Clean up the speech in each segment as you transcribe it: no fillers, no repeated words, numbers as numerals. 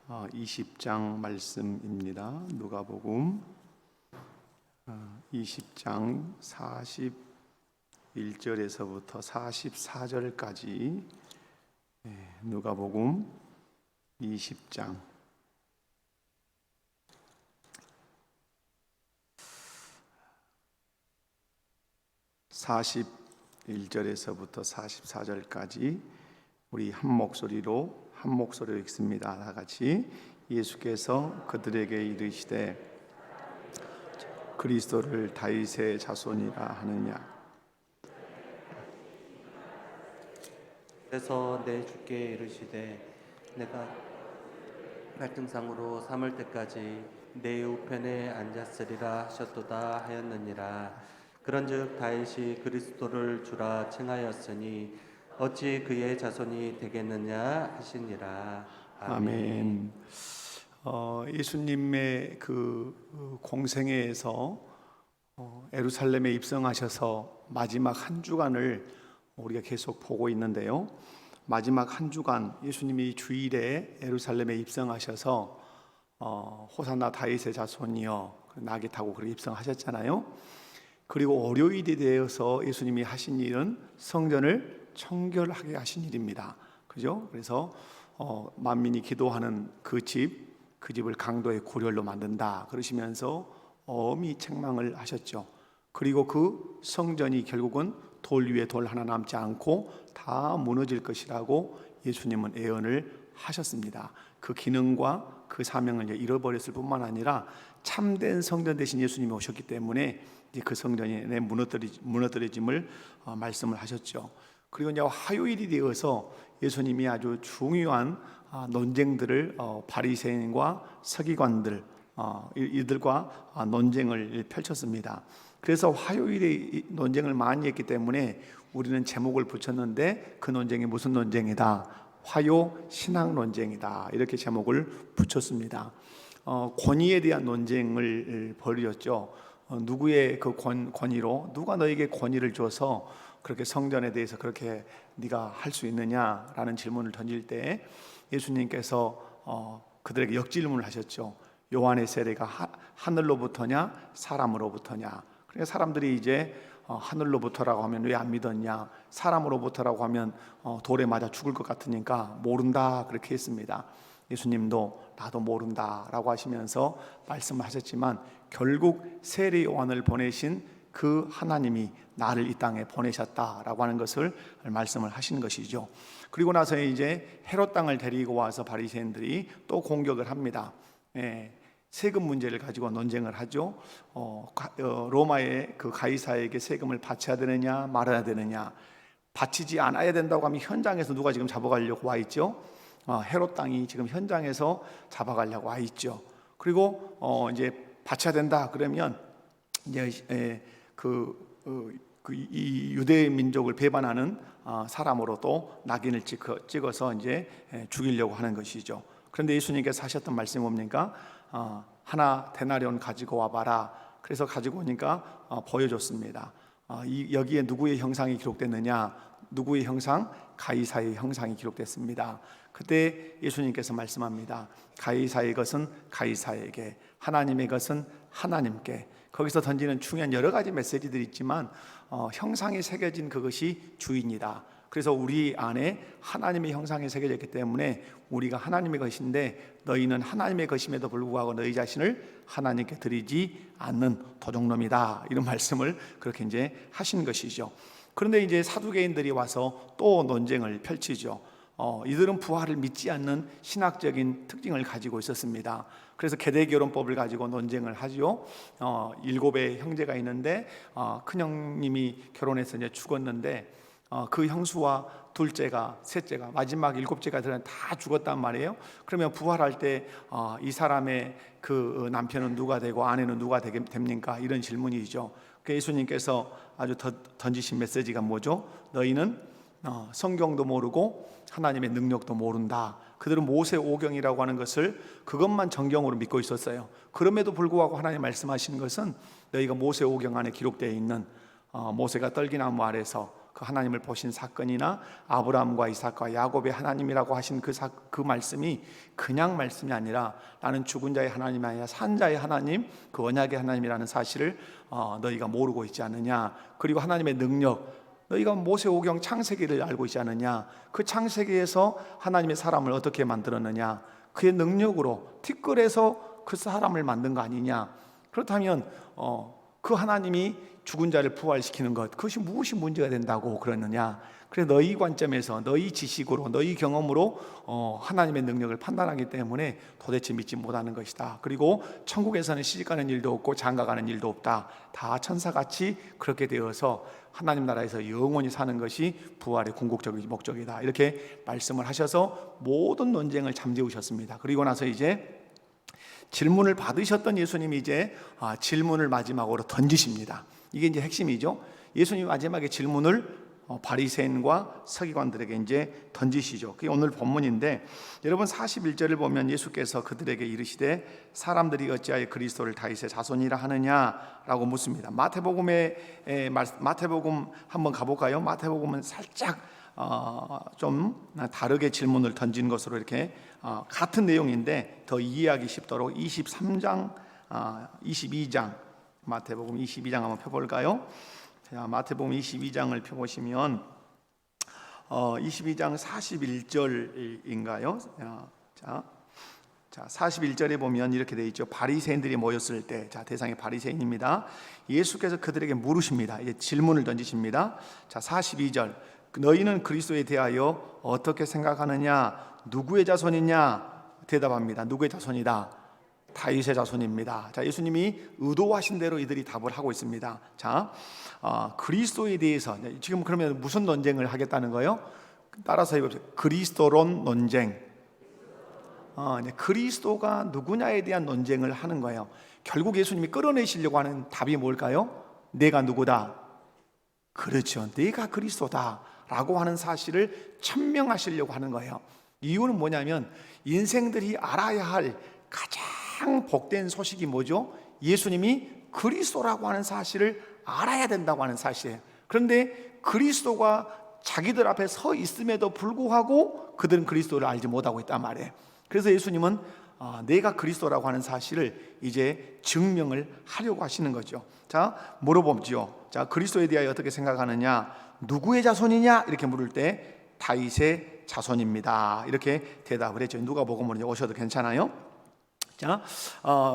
20장 말씀입니다. 누가복음 20장 41절에서부터 44절까지 누가복음 20장 41절에서부터 44절까지 우리 한 목소리로 읽습니다. 다 같이. 예수께서 그들에게 이르시되 그리스도를 다윗의 자손이라 하느냐. 그래서 내 주께 이르시되 내가 갈등상으로 삼을 때까지 내 우편에 앉았으리라 하셨도다 하였느니라. 그런즉 다윗이 그리스도를 주라 칭하였으니 어찌 그의 자손이 되겠느냐 하시니라. 아멘. 예수님의 그 공생애에서 예루살렘에 입성하셔서 마지막 한 주간을 우리가 계속 보고 있는데요. 마지막 한 주간 예수님이 주일에 예루살렘에 입성하셔서 호산나 다윗의 자손이여 나귀 타고 그렇게 입성하셨잖아요. 그리고 월요일이 되어서 예수님이 하신 일은 성전을 청결하게 하신 일입니다. 그죠? 그래서 만민이 기도하는 그 집을 강도의 구렬로 만든다 그러시면서 엄히 책망을 하셨죠. 그리고 그 성전이 결국은 돌 위에 돌 하나 남지 않고 다 무너질 것이라고 예수님은 예언을 하셨습니다. 그 기능과 그 사명을 잃어버렸을 뿐만 아니라 참된 성전 대신 예수님이 오셨기 때문에 이제 그 성전이 무너뜨려짐을 말씀을 하셨죠. 그리고 이제 화요일이 되어서 예수님이 아주 중요한 논쟁들을 바리새인과 서기관들 이들과 논쟁을 펼쳤습니다. 그래서 화요일에 논쟁을 많이 했기 때문에 우리는 제목을 붙였는데 그 논쟁이 무슨 논쟁이다? 화요 신학 논쟁이다. 이렇게 제목을 붙였습니다. 권위에 대한 논쟁을 벌였죠. 누구의 그 권위로 누가 너에게 권위를 줘서 그렇게 성전에 대해서 그렇게 네가 할 수 있느냐라는 질문을 던질 때 예수님께서 그들에게 역질문을 하셨죠. 요한의 세례가 하늘로부터냐 사람으로부터냐. 그러니까 사람들이 이제 하늘로부터라고 하면 왜 안 믿었냐, 사람으로부터라고 하면 돌에 맞아 죽을 것 같으니까 모른다 그렇게 했습니다. 예수님도 나도 모른다라고 하시면서 말씀을 하셨지만 결국 세례 요한을 보내신 그 하나님이 나를 이 땅에 보내셨다라고 하는 것을 말씀을 하신 것이죠. 그리고 나서 이제 헤롯 땅을 데리고 와서 바리새인들이 또 공격을 합니다. 세금 문제를 가지고 논쟁을 하죠. 로마의 그 가이사에게 세금을 바쳐야 되느냐 말아야 되느냐. 바치지 않아야 된다고 하면 현장에서 누가 지금 잡아가려고 와 있죠. 헤롯 땅이 지금 현장에서 잡아가려고 와 있죠. 그리고 이제 바쳐야 된다 그러면 이제 이 유대 민족을 배반하는 사람으로 또 낙인을 찍어서 이제 죽이려고 하는 것이죠. 그런데 예수님께서 하셨던 말씀이 뭡니까? 하나 데나리온 가지고 와봐라. 그래서 가지고 오니까 보여줬습니다. 여기에 누구의 형상이 기록됐느냐? 누구의 형상? 가이사의 형상이 기록됐습니다. 그때 예수님께서 말씀합니다. 가이사의 것은 가이사에게, 하나님의 것은 하나님께. 거기서 던지는 중요한 여러 가지 메시지들이 있지만 형상이 새겨진 그것이 주인이다. 그래서 우리 안에 하나님의 형상이 새겨졌기 때문에 우리가 하나님의 것인데 너희는 하나님의 것임에도 불구하고 너희 자신을 하나님께 드리지 않는 도둑놈이다. 이런 말씀을 그렇게 이제 하신 것이죠. 그런데 이제 사두개인들이 와서 또 논쟁을 펼치죠. 이들은 부활을 믿지 않는 신학적인 특징을 가지고 있었습니다. 그래서 계대결혼법을 가지고 논쟁을 하죠. 7의 형제가 있는데 큰형님이 결혼해서 이제 죽었는데 그 형수와 둘째가, 셋째가, 마지막 7째가 다 죽었단 말이에요. 그러면 부활할 때 이 사람의 그 남편은 누가 되고 아내는 누가 됩니까? 이런 질문이죠. 그 예수님께서 아주 던지신 메시지가 뭐죠? 너희는 성경도 모르고 하나님의 능력도 모른다. 그들은 모세 오경이라고 하는 것을 그것만 정경으로 믿고 있었어요. 그럼에도 불구하고 하나님 말씀하시는 것은 너희가 모세 오경 안에 기록되어 있는 모세가 떨기나무 아래서 그 하나님을 보신 사건이나 아브라함과 이삭과 야곱의 하나님이라고 하신 그 말씀이 그냥 말씀이 아니라 나는 죽은 자의 하나님이 아니라 산 자의 하나님, 그 언약의 하나님이라는 사실을 너희가 모르고 있지 않느냐. 그리고 하나님의 능력, 너희가 모세오경 창세기를 알고 있지 않느냐. 그 창세기에서 하나님의 사람을 어떻게 만들었느냐. 그의 능력으로 티끌에서 그 사람을 만든 거 아니냐. 그렇다면 그 하나님이 죽은 자를 부활시키는 것, 그것이 무엇이 문제가 된다고 그러느냐. 그래서 너희 관점에서, 너희 지식으로, 너희 경험으로 하나님의 능력을 판단하기 때문에 도대체 믿지 못하는 것이다. 그리고 천국에서는 시집가는 일도 없고 장가가는 일도 없다. 다 천사같이 그렇게 되어서 하나님 나라에서 영원히 사는 것이 부활의 궁극적인 목적이다. 이렇게 말씀을 하셔서 모든 논쟁을 잠재우셨습니다. 그리고 나서 이제 질문을 받으셨던 예수님이 이제 질문을 마지막으로 던지십니다. 이게 이제 핵심이죠. 예수님이 마지막에 질문을 바리새인과 서기관들에게 이제 던지시죠. 그게 오늘 본문인데, 여러분 41절을 보면 예수께서 그들에게 이르시되 사람들이 어찌하여 그리스도를 다윗의 자손이라 하느냐라고 묻습니다. 마태복음 한번 가볼까요? 마태복음은 살짝 좀 다르게 질문을 던진 것으로 이렇게 같은 내용인데 더 이해하기 쉽도록 22장 마태복음 22장 한번 펴볼까요? 자, 마태복음 22장을 펴보시면 22장 41절인가요? 자 41절에 보면 이렇게 되어 있죠. 바리새인들이 모였을 때, 자 대상이 바리새인입니다. 예수께서 그들에게 물으십니다. 이제 질문을 던지십니다. 자 42절, 너희는 그리스도에 대하여 어떻게 생각하느냐? 누구의 자손이냐? 대답합니다. 누구의 자손이다? 다윗의 자손입니다. 자, 예수님이 의도하신 대로 이들이 답을 하고 있습니다. 자, 그리스도에 대해서 지금 그러면 무슨 논쟁을 하겠다는 거예요? 따라서 해보세요. 그리스도론 논쟁. 그리스도가 누구냐에 대한 논쟁을 하는 거예요. 결국 예수님이 끌어내시려고 하는 답이 뭘까요? 내가 누구다? 그렇죠. 내가 그리스도다라고 하는 사실을 천명하시려고 하는 거예요. 이유는 뭐냐면 인생들이 알아야 할 가장 복된 소식이 뭐죠? 예수님이 그리스도라고 하는 사실을 알아야 된다고 하는 사실이에요. 그런데 그리스도가 자기들 앞에 서 있음에도 불구하고 그들은 그리스도를 알지 못하고 있단 말이에요. 그래서 예수님은 내가 그리스도라고 하는 사실을 이제 증명을 하려고 하시는 거죠. 자, 물어보죠. 자, 그리스도에 대하여 어떻게 생각하느냐? 누구의 자손이냐? 이렇게 물을 때 다윗의 자손입니다. 이렇게 대답을 했죠. 누가복음으로 오셔도 괜찮아요. 자,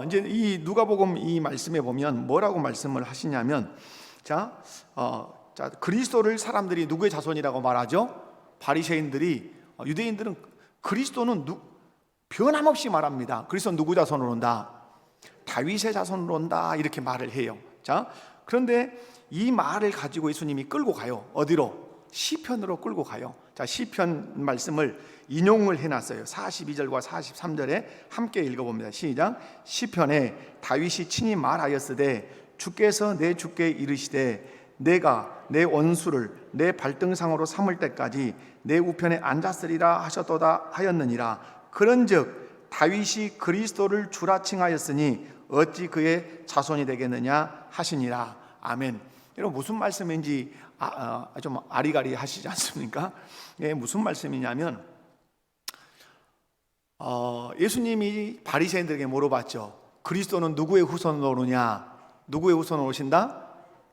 이제 이 누가복음 이 말씀에 보면 뭐라고 말씀을 하시냐면, 자, 그리스도를 사람들이 누구의 자손이라고 말하죠? 바리새인들이, 유대인들은 그리스도는 변함없이 말합니다. 그리스도는 누구 자손으로 온다? 다윗의 자손으로 온다. 이렇게 말을 해요. 자, 그런데 이 말을 가지고 예수님이 끌고 가요. 어디로? 시편으로 끌고 가요. 자, 시편 말씀을 인용을 해놨어요. 42절과 43절에 함께 읽어봅니다. 시작. 시편에 다윗이 친히 말하였으되 주께서 내 주께 이르시되 내가 내 원수를 내 발등상으로 삼을 때까지 내 우편에 앉았으리라 하셨도다 하였느니라. 그런즉 다윗이 그리스도를 주라 칭하였으니 어찌 그의 자손이 되겠느냐 하시니라. 아멘. 여러분 무슨 말씀인지 좀 아리가리 하시지 않습니까? 예, 무슨 말씀이냐면 예수님이 바리새인들에게 물어봤죠. 그리스도는 누구의 후손으로 오느냐? 누구의 후손으로 오신다?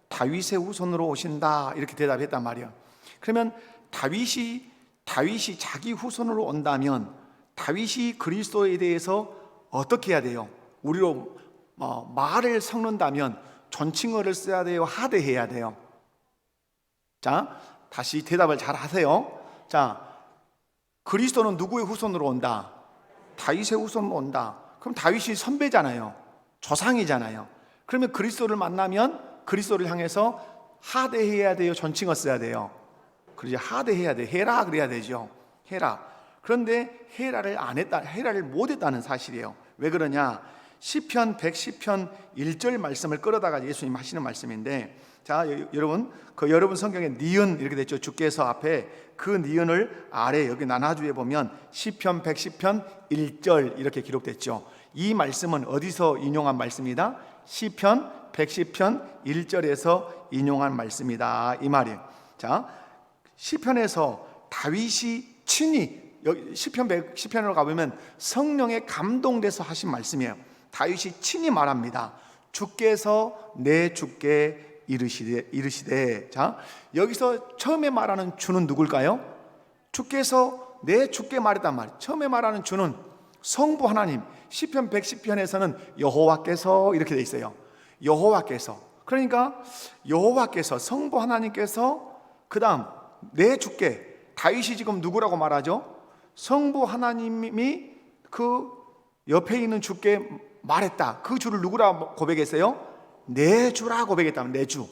다윗의 후손으로 오신다. 이렇게 대답했단 말이에요. 그러면 다윗이 자기 후손으로 온다면 다윗이 그리스도에 대해서 어떻게 해야 돼요? 우리로 말을 섞는다면 존칭어를 써야 돼요? 하대해야 돼요? 자, 다시 대답을 잘 하세요. 자, 그리스도는 누구의 후손으로 온다? 다윗의 후손으로 온다. 그럼 다윗이 선배잖아요. 조상이잖아요. 그러면 그리스도를 만나면 그리스도를 향해서 하대해야 돼요? 존칭어 써야 돼요? 그러지, 하대해야 돼. 해라 그래야 되죠. 해라. 그런데 헤라를 안 했다, 헤라를 못 했다는 사실이에요. 왜 그러냐? 시편 110편 1절 말씀을 끌어다가 예수님 하시는 말씀인데, 자, 여러분 여러분 성경에 니은 이렇게 됐죠. 주께서 앞에 그 니은을 아래 여기 나눠주에 보면 시편 110편 1절 이렇게 기록됐죠. 이 말씀은 어디서 인용한 말씀이다? 시편 110편 1절에서 인용한 말씀이다 이 말이에요. 자, 시편에서 다윗이 친히 시편으로 가보면 성령에 감동돼서 하신 말씀이에요. 다윗이 친히 말합니다. 주께서 내 주께 이르시되. 자, 여기서 처음에 말하는 주는 누굴까요? 주께서 내 주께 말했단 말이에요. 처음에 말하는 주는 성부 하나님. 시편 110편에서는 여호와께서 이렇게 돼 있어요. 여호와께서. 그러니까 여호와께서, 성부 하나님께서, 그 다음 내 주께. 다윗이 지금 누구라고 말하죠? 성부 하나님이 그 옆에 있는 주께 말했다. 그 주를 누구라고 고백했어요? 내 주라 고백했다. 내 주.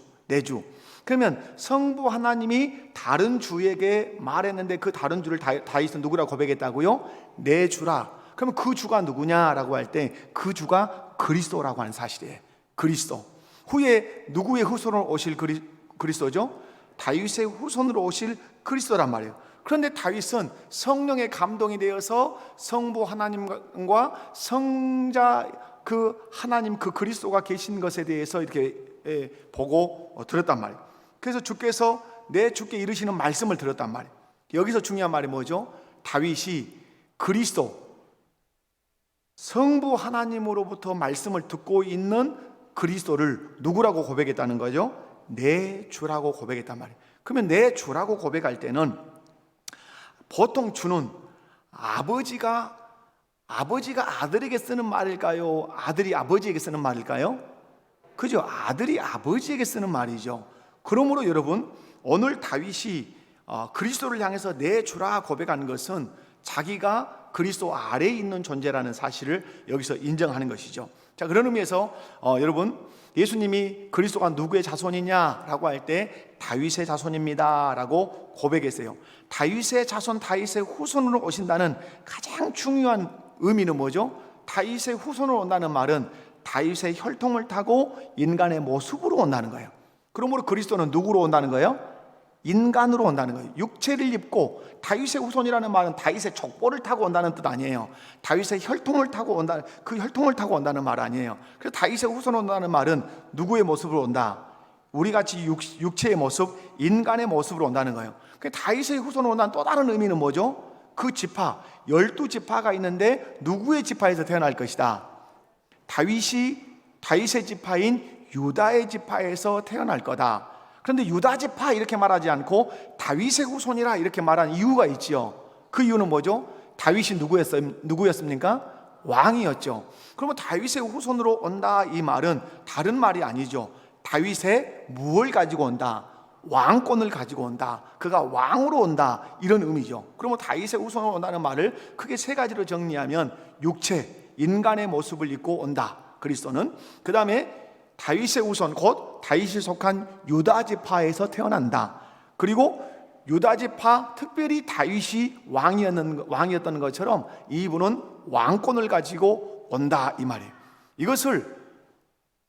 그러면 성부 하나님이 다른 주에게 말했는데 그 다른 주를 다윗은 누구라고 고백했다고요? 내 주라. 그러면 그 주가 누구냐라고 할 때 그 주가 그리스도라고 하는 사실이에요. 그리스도. 후에 누구의 후손으로 오실 그리스도죠? 다윗의 후손으로 오실 그리스도란 말이에요. 그런데 다윗은 성령의 감동이 되어서 성부 하나님과 성자 그 하나님 그 그리스도가 계신 것에 대해서 이렇게 보고 들었단 말이에요. 그래서 주께서 내 주께 이르시는 말씀을 들었단 말이에요. 여기서 중요한 말이 뭐죠? 다윗이 그리스도 성부 하나님으로부터 말씀을 듣고 있는 그리스도를 누구라고 고백했다는 거죠? 내 주라고 고백했단 말이에요. 그러면 내 주라고 고백할 때는 보통 주는 아버지가 아들에게 쓰는 말일까요? 아들이 아버지에게 쓰는 말일까요? 그죠? 아들이 아버지에게 쓰는 말이죠. 그러므로 여러분, 오늘 다윗이 그리스도를 향해서 내 주라 고백하는 것은 자기가 그리스도 아래에 있는 존재라는 사실을 여기서 인정하는 것이죠. 자, 그런 의미에서 여러분, 예수님이 그리스도가 누구의 자손이냐라고 할 때 다윗의 자손입니다라고 고백했어요. 다윗의 자손, 다윗의 후손으로 오신다는 가장 중요한 의미는 뭐죠? 다윗의 후손으로 온다는 말은 다윗의 혈통을 타고 인간의 모습으로 온다는 거예요. 그러므로 그리스도는 누구로 온다는 거예요? 인간으로 온다는 거예요. 육체를 입고. 다윗의 후손이라는 말은 다윗의 족보를 타고 온다는 뜻 아니에요. 다윗의 혈통을 타고 온다, 그 혈통을 타고 온다는 말 아니에요. 그래서 다윗의 후손으로 온다는 말은 누구의 모습으로 온다? 우리같이 육체의 모습, 인간의 모습으로 온다는 거예요. 다윗의 후손으로 온다는 또 다른 의미는 뭐죠? 그 지파, 12지파가 있는데 누구의 지파에서 태어날 것이다? 다윗의 지파인 유다의 지파에서 태어날 거다. 그런데 유다 지파 이렇게 말하지 않고 다윗의 후손이라 이렇게 말한 이유가 있지요. 그 이유는 뭐죠? 다윗이 누구였습니까? 왕이었죠. 그러면 다윗의 후손으로 온다 이 말은 다른 말이 아니죠. 다윗의 무엇을 가지고 온다? 왕권을 가지고 온다. 그가 왕으로 온다. 이런 의미죠. 그러면 다윗의 후손으로 온다는 말을 크게 세 가지로 정리하면 육체, 인간의 모습을 입고 온다. 그리스도는. 그 다음에 다윗의 후손, 곧 다윗이 속한 유다 지파에서 태어난다. 그리고 유다 지파, 특별히 다윗이 왕이었던 것처럼 이분은 왕권을 가지고 온다 이 말이에요.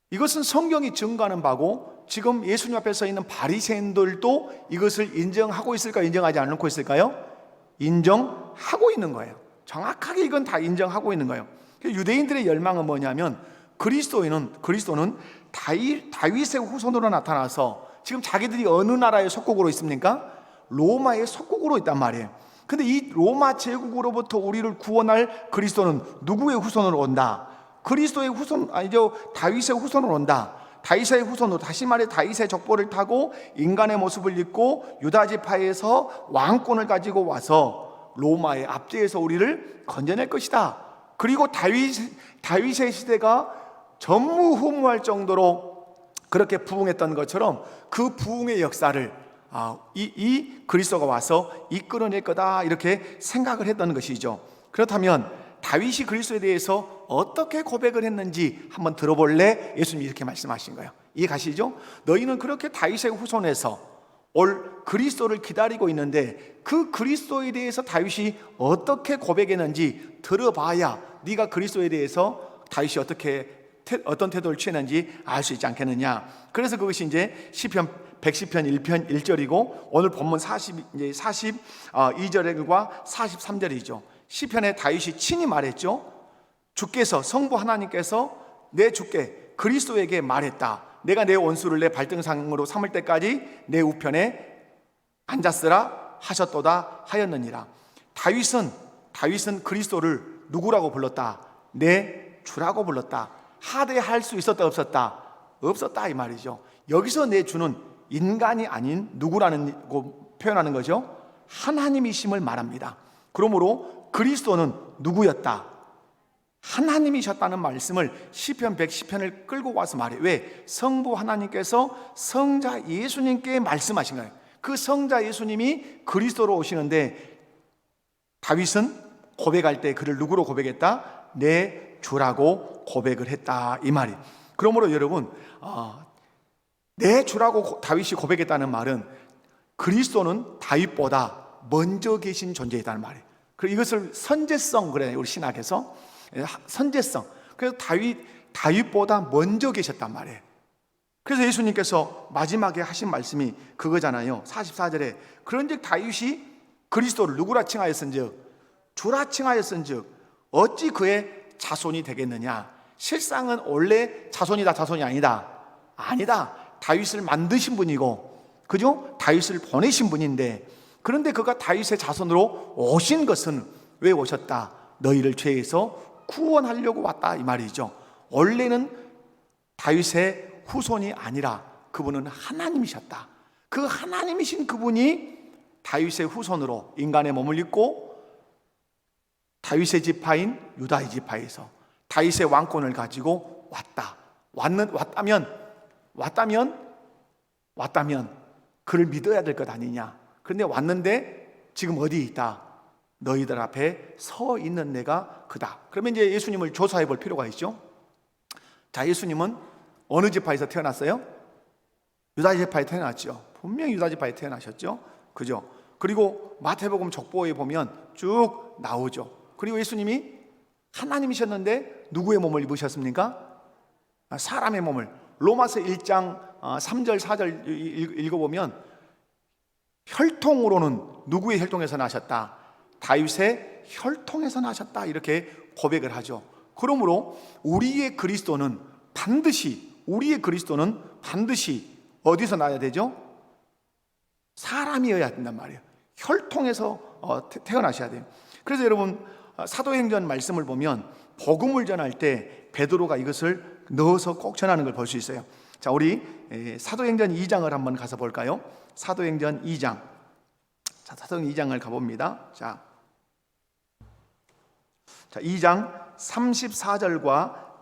이것은 성경이 증거하는 바고 지금 예수님 앞에 서 있는 바리새인들도 이것을 인정하고 있을까요? 인정하지 않고 있을까요? 인정하고 있는 거예요. 정확하게 이건 다 인정하고 있는 거예요. 유대인들의 열망은 뭐냐면 그리스도는 다윗의 후손으로 나타나서 지금 자기들이 어느 나라의 속국으로 있습니까? 로마의 속국으로 있단 말이에요. 근데 이 로마 제국으로부터 우리를 구원할 그리스도는 누구의 후손으로 온다? 그리스도의 후손 아니죠. 다윗의 후손으로 온다. 다윗의 후손으로, 다시 말해 다윗의 족보를 타고 인간의 모습을 입고 유다 지파에서 왕권을 가지고 와서 로마의 압제에서 우리를 건져낼 것이다. 그리고 다윗의 시대가 전무후무할 정도로 그렇게 부흥했던 것처럼 그 부흥의 역사를 이 그리스도가 와서 이끌어낼 거다 이렇게 생각을 했던 것이죠. 그렇다면 다윗이 그리스도에 대해서 어떻게 고백을 했는지 한번 들어볼래? 예수님이 이렇게 말씀하신 거예요. 이해 가시죠? 너희는 그렇게 다윗의 후손에서 올 그리스도를 기다리고 있는데 그 그리스도에 대해서 다윗이 어떻게 고백했는지 들어봐야 네가 그리스도에 대해서 다윗이 어떤 태도를 취했는지 알 수 있지 않겠느냐. 그래서 그것이 이제 시편 110편 1편 1절이고 오늘 본문 42절과 43절이죠. 시편에 다윗이 친히 말했죠. 주께서, 성부 하나님께서 내 주께 그리스도에게 말했다. 내가 내 원수를 내 발등상으로 삼을 때까지 내 우편에 앉았으라 하셨도다 하였느니라. 다윗은 그리스도를 누구라고 불렀다? 내 주라고 불렀다. 하대할 수 있었다 없었다? 없었다 이 말이죠. 여기서 내 주는 인간이 아닌 누구라는 거 표현하는 거죠? 하나님이심을 말합니다. 그러므로 그리스도는 누구였다? 하나님이셨다는 말씀을 시편 110편을 끌고 와서 말해요. 왜? 성부 하나님께서 성자 예수님께 말씀하신 거예요. 그 성자 예수님이 그리스도로 오시는데 다윗은 고백할 때 그를 누구로 고백했다? 내 주라고 고백을 했다 이 말이에요. 그러므로 여러분, 내 주라고 다윗이 고백했다는 말은 그리스도는 다윗보다 먼저 계신 존재이다는 말이에요. 그리고 이것을 선제성 그래요. 우리 신학에서 선제성. 그래서 다윗보다 먼저 계셨단 말이에요. 그래서 예수님께서 마지막에 하신 말씀이 그거잖아요. 44절에 그런즉 다윗이 그리스도를 누구라 칭하였은즉 주라 칭하였은즉 어찌 그의 자손이 되겠느냐. 실상은 원래 자손이다 자손이 아니다. 다윗을 만드신 분이고, 그죠? 다윗을 보내신 분인데, 그런데 그가 다윗의 자손으로 오신 것은 왜 오셨다? 너희를 죄에서 구원하려고 왔다 이 말이죠. 원래는 다윗의 후손이 아니라 그분은 하나님이셨다. 그 하나님이신 그분이 다윗의 후손으로 인간의 몸을 입고 다윗의 지파인 유다의 지파에서 다윗의 왕권을 가지고 왔다면 그를 믿어야 될 것 아니냐. 그런데 왔는데 지금 어디에 있다? 너희들 앞에 서 있는 내가 그다. 그러면 이제 예수님을 조사해 볼 필요가 있죠. 자, 예수님은 어느 지파에서 태어났어요? 유다 지파에 태어났죠. 분명히 유다 지파에 태어나셨죠. 그죠? 그리고 마태복음 족보에 보면 쭉 나오죠. 그리고 예수님이 하나님이셨는데 누구의 몸을 입으셨습니까? 사람의 몸을. 로마서 1장 3절 4절 읽어보면 혈통으로는 누구의 혈통에서 나셨다? 다윗의 혈통에서 나셨다 이렇게 고백을 하죠. 그러므로 우리의 그리스도는 반드시 어디서 나야 되죠? 사람이어야 된단 말이에요. 혈통에서 태어나셔야 돼요. 그래서 여러분 사도행전 말씀을 보면 복음을 전할 때 베드로가 이것을 넣어서 꼭 전하는 걸 볼 수 있어요. 자, 우리 사도행전 2장을 한번 가서 볼까요? 사도행전 2장. 자, 사도행전 2장을 가봅니다. 자, 2장 34절과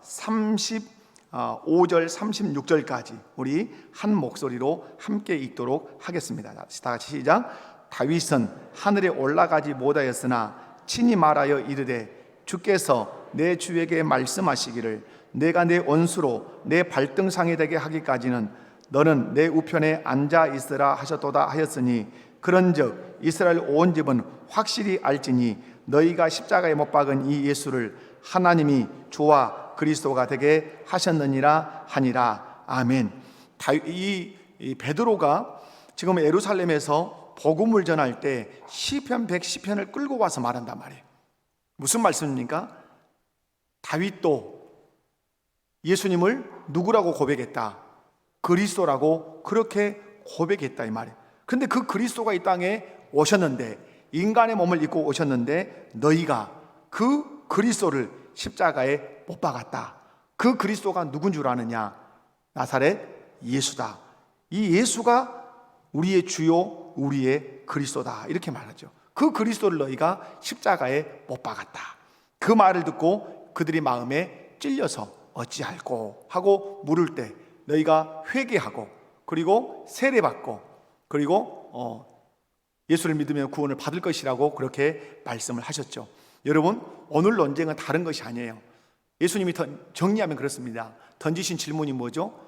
35절, 36절까지 우리 한 목소리로 함께 읽도록 하겠습니다. 다 같이 시작. 다윗은 하늘에 올라가지 못하였으나 친히 말하여 이르되 주께서 내 주에게 말씀하시기를 내가 내 원수로 내 발등상이 되게 하기까지는 너는 내 우편에 앉아 있으라 하셨도다 하였으니 그런즉 이스라엘 온 집은 확실히 알지니 너희가 십자가에 못 박은 이 예수를 하나님이 주와 그리스도가 되게 하셨느니라 하니라. 아멘. 이 베드로가 지금 예루살렘에서 복음을 전할 때 시편 110편을 끌고 와서 말한단 말이에요. 무슨 말씀입니까? 다윗도 예수님을 누구라고 고백했다? 그리스도라고 그렇게 고백했다 이 말이에요. 근데 그 그리스도가 이 땅에 오셨는데, 인간의 몸을 입고 오셨는데 너희가 그 그리스도를 십자가에 못 박았다. 그 그리스도가 누군 줄 아느냐? 나사렛 예수다. 이 예수가 우리의 주요, 우리의 그리스도다 이렇게 말하죠. 그 그리스도를 너희가 십자가에 못 박았다. 그 말을 듣고 그들이 마음에 찔려서 어찌할꼬 하고 물을 때 너희가 회개하고 그리고 세례받고 그리고 예수를 믿으면 구원을 받을 것이라고 그렇게 말씀을 하셨죠. 여러분, 오늘 논쟁은 다른 것이 아니에요. 예수님이 정리하면 그렇습니다. 던지신 질문이 뭐죠?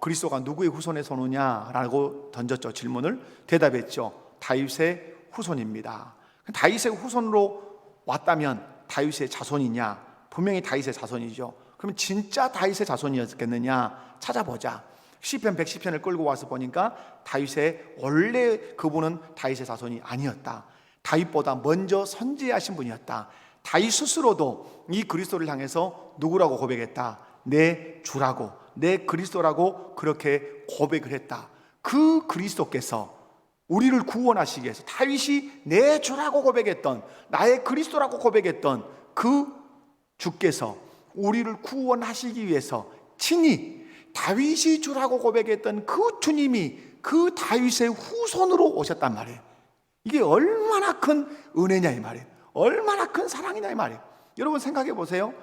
그리스도가 누구의 후손에서 오느냐라고 던졌죠. 질문을. 대답했죠. 다윗의 후손입니다. 다윗의 후손으로 왔다면 다윗의 자손이냐? 분명히 다윗의 자손이죠. 그럼 진짜 다윗의 자손이었겠느냐? 찾아보자. 시편 110편을 끌고 와서 보니까 다윗의 원래 그분은 다윗의 자손이 아니었다. 다윗보다 먼저 선지하신 분이었다. 다윗 스스로도 이 그리스도를 향해서 누구라고 고백했다? 내 주라고, 내 그리스도라고 그렇게 고백을 했다. 그 그리스도께서 우리를 구원하시기 위해서, 다윗이 내 주라고 고백했던, 나의 그리스도라고 고백했던 그 주께서 우리를 구원하시기 위해서 친히 다윗이 주라고 고백했던 그 주님이 그 다윗의 후손으로 오셨단 말이에요. 이게 얼마나 큰 은혜냐 이 말이에요. 얼마나 큰 사랑이냐 이 말이에요. 여러분 생각해 보세요.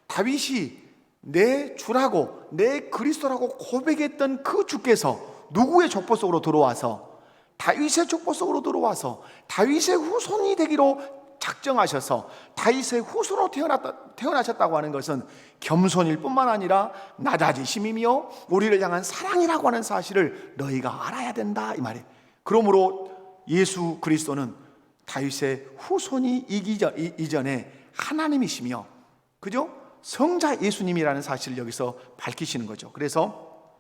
다윗이 내 주라고, 내 그리스도라고 고백했던 그 주께서 누구의 족보 속으로 들어와서, 다윗의 족보 속으로 들어와서 다윗의 후손이 되기로 작정하셔서 다윗의 후손으로 태어나셨다고 하는 것은 겸손일 뿐만 아니라 낮아지심이며 우리를 향한 사랑이라고 하는 사실을 너희가 알아야 된다 이 말이에요. 그러므로 예수 그리스도는 다윗의 후손이 이전에 하나님이시며, 그죠? 성자 예수님이라는 사실을 여기서 밝히시는 거죠. 그래서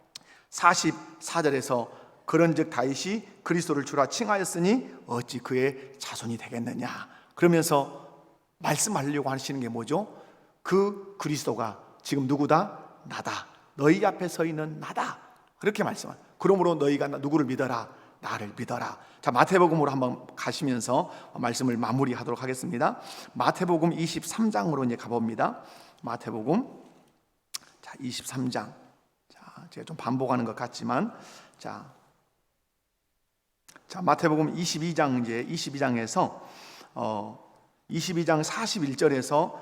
44절에서 그런즉 다윗이 그리스도를 주라 칭하였으니 어찌 그의 자손이 되겠느냐, 그러면서 말씀하려고 하시는 게 뭐죠? 그 그리스도가 지금 누구다? 나다. 너희 앞에 서 있는 나다. 그렇게 말씀합니다. 그러므로 너희가 누구를 믿어라? 나를 믿어라. 자, 마태복음으로 한번 가시면서 말씀을 마무리하도록 하겠습니다. 마태복음 23장으로 이제 가봅니다. 마태복음, 자, 23장. 자, 제가 좀 반복하는 것 같지만, 자, 마태복음 22장, 이제 22장에서 22장 41절에서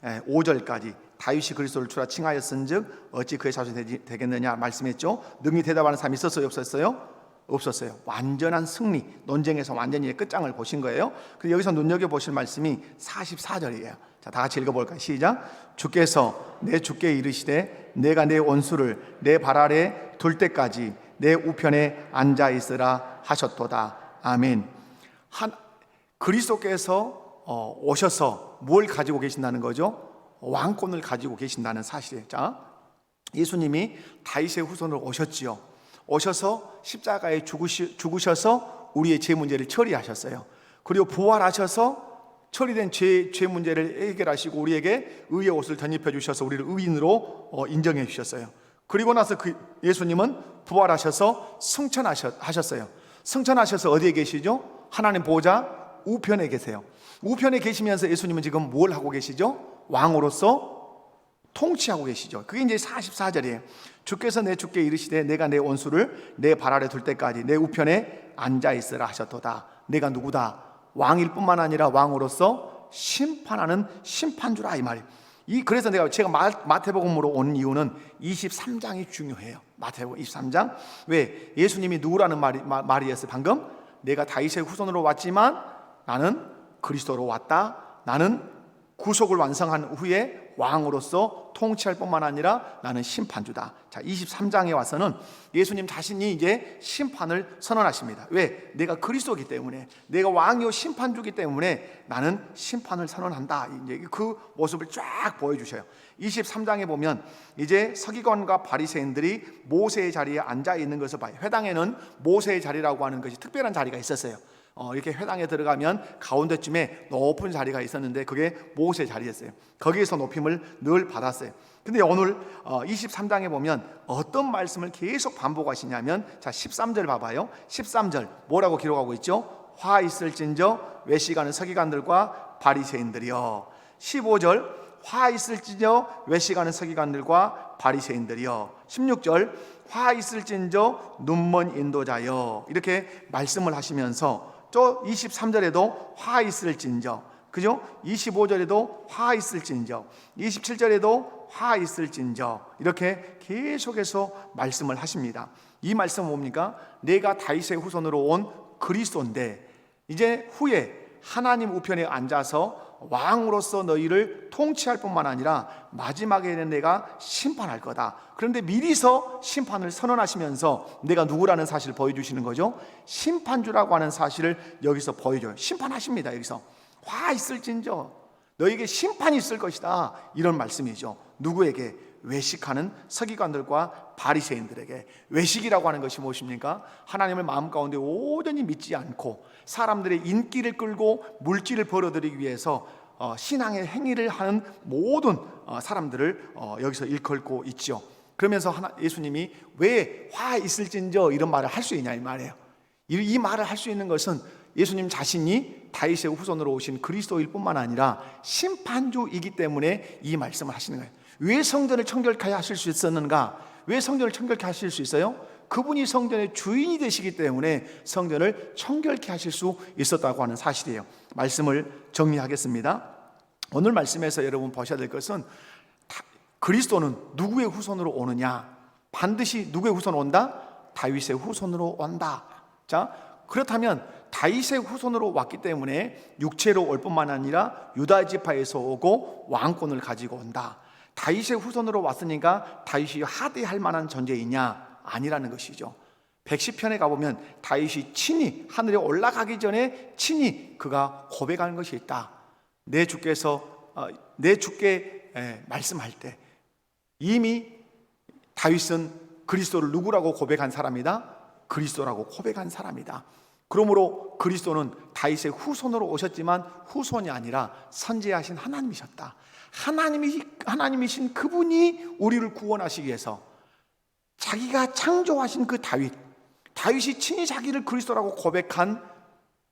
45절까지 다윗이 그리스도를 주라 칭하였은즉 어찌 그의 자손이 되겠느냐 말씀했죠. 능히 대답하는 사람이 있었어요, 없었어요? 없었어요. 완전한 승리, 논쟁에서 완전히 끝장을 보신 거예요. 그리고 여기서 눈여겨보실 말씀이 44절이에요. 자, 다 같이 읽어볼까요? 시작. 주께서 내 주께 이르시되 내가 내 원수를 내 발 아래 둘 때까지 내 우편에 앉아 있으라 하셨도다. 아멘. 그리스도께서 오셔서 뭘 가지고 계신다는 거죠? 왕권을 가지고 계신다는 사실이에요. 자, 예수님이 다윗의 후손으로 오셨지요. 오셔서 십자가에 죽으셔서 우리의 죄 문제를 처리하셨어요. 그리고 부활하셔서 처리된 죄 문제를 해결하시고 우리에게 의의 옷을 덧입혀 주셔서 우리를 의인으로 인정해 주셨어요. 그리고 나서 그 예수님은 부활하셔서 승천하셨어요. 승천하셔서 어디에 계시죠? 하나님 보좌 우편에 계세요. 우편에 계시면서 예수님은 지금 뭘 하고 계시죠? 왕으로서 통치하고 계시죠. 그게 이제 44절이에요. 주께서 내 주께 이르시되 내가 내 원수를 내 발 아래 둘 때까지 내 우편에 앉아 있으라 하셨도다. 내가 누구다? 왕일 뿐만 아니라 왕으로서 심판하는 심판주라 이 말이에요. 그래서 제가 마태복음으로 온 이유는 23장이 중요해요. 마태복음 23장. 왜? 예수님이 누구라는 말이었어요 방금? 내가 다윗의 후손으로 왔지만 나는 그리스도로 왔다. 나는 구속을 완성한 후에 왕으로서 통치할 뿐만 아니라 나는 심판주다. 자, 23장에 와서는 예수님 자신이 이제 심판을 선언하십니다. 왜? 내가 그리스도이기 때문에, 내가 왕이요 심판주이기 때문에 나는 심판을 선언한다. 이제 그 모습을 쫙 보여주셔요. 23장에 보면 이제 서기관과 바리새인들이 모세의 자리에 앉아 있는 것을 봐요. 회당에는 모세의 자리라고 하는 것이 특별한 자리가 있었어요. 이렇게 회당에 들어가면 가운데쯤에 높은 자리가 있었는데 그게 모세의 자리였어요. 거기에서 높임을 늘 받았어요. 근데 오늘 23장에 보면 어떤 말씀을 계속 반복하시냐면, 자, 13절 봐봐요. 13절 뭐라고 기록하고 있죠? 화 있을진저 외식하는 서기관들과 바리새인들이여. 15절 화 있을진저 외식하는 서기관들과 바리새인들이여. 16절 화 있을진저 눈먼 인도자여. 이렇게 말씀을 하시면서 또 23절에도 화 있을진저, 그죠? 25절에도 화 있을진저, 27절에도 화 있을진저, 이렇게 계속해서 말씀을 하십니다. 이 말씀은 뭡니까? 내가 다윗의 후손으로 온 그리스도인데 이제 후에 하나님 우편에 앉아서 왕으로서 너희를 통치할 뿐만 아니라 마지막에는 내가 심판할 거다. 그런데 미리서 심판을 선언하시면서 내가 누구라는 사실을 보여주시는 거죠. 심판주라고 하는 사실을 여기서 보여줘요. 심판하십니다. 여기서 화 있을진저 너에게 심판이 있을 것이다, 이런 말씀이죠. 누구에게? 외식하는 서기관들과 바리새인들에게. 외식이라고 하는 것이 무엇입니까? 하나님을 마음 가운데 온전히 믿지 않고 사람들의 인기를 끌고 물질을 벌어들이기 위해서 신앙의 행위를 하는 모든 사람들을 여기서 일컬고 있죠. 그러면서 예수님이 왜 화 있을진저 이런 말을 할 수 있냐 이 말이에요. 이 말을 할 수 있는 것은 예수님 자신이 다윗의 후손으로 오신 그리스도일 뿐만 아니라 심판주이기 때문에 이 말씀을 하시는 거예요. 왜 성전을 청결케 하실 수 있었는가? 왜 성전을 청결케 하실 수 있어요? 그분이 성전의 주인이 되시기 때문에 성전을 청결케 하실 수 있었다고 하는 사실이에요. 말씀을 정리하겠습니다. 오늘 말씀에서 여러분 보셔야 될 것은 그리스도는 누구의 후손으로 오느냐? 반드시 누구의 후손으로 온다? 다윗의 후손으로 온다. 자, 그렇다면 다윗의 후손으로 왔기 때문에 육체로 올 뿐만 아니라 유다 지파에서 오고 왕권을 가지고 온다. 다윗의 후손으로 왔으니까 다윗이 하대할 만한 존재이냐? 아니라는 것이죠. 110편에 가보면 다윗이 친히 하늘에 올라가기 전에 친히 그가 고백하는 것이 있다. 내 주께 말씀할 때 이미 다윗은 그리스도를 누구라고 고백한 사람이다? 그리스도라고 고백한 사람이다. 그러므로 그리스도는 다윗의 후손으로 오셨지만 후손이 아니라 선지하신 하나님이셨다. 하나님이신 그분이 우리를 구원하시기 위해서 자기가 창조하신 그 다윗이 친히 자기를 그리스도라고 고백한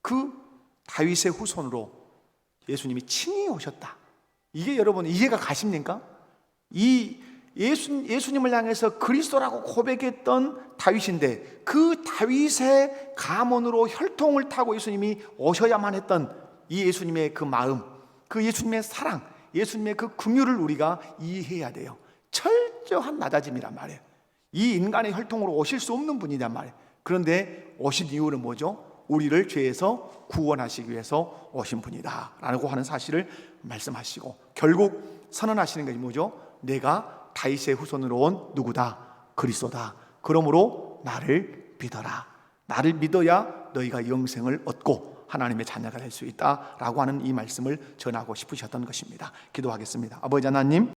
그 다윗의 후손으로 예수님이 친히 오셨다. 이게 여러분 이해가 가십니까? 이 예수님을 향해서 그리스도라고 고백했던 다윗인데 그 다윗의 가문으로 혈통을 타고 예수님이 오셔야만 했던 이 예수님의 그 마음, 그 예수님의 사랑, 예수님의 그 긍휼을 우리가 이해해야 돼요. 철저한 낮아짐이란 말이에요. 이 인간의 혈통으로 오실 수 없는 분이란 말이에요. 그런데 오신 이유는 뭐죠? 우리를 죄에서 구원하시기 위해서 오신 분이다 라고 하는 사실을 말씀하시고 결국 선언하시는 것이 뭐죠? 내가 다윗의 후손으로 온 누구다? 그리스도다. 그러므로 나를 믿어라. 나를 믿어야 너희가 영생을 얻고 하나님의 자녀가 될 수 있다라고 하는 이 말씀을 전하고 싶으셨던 것입니다. 기도하겠습니다. 아버지 하나님,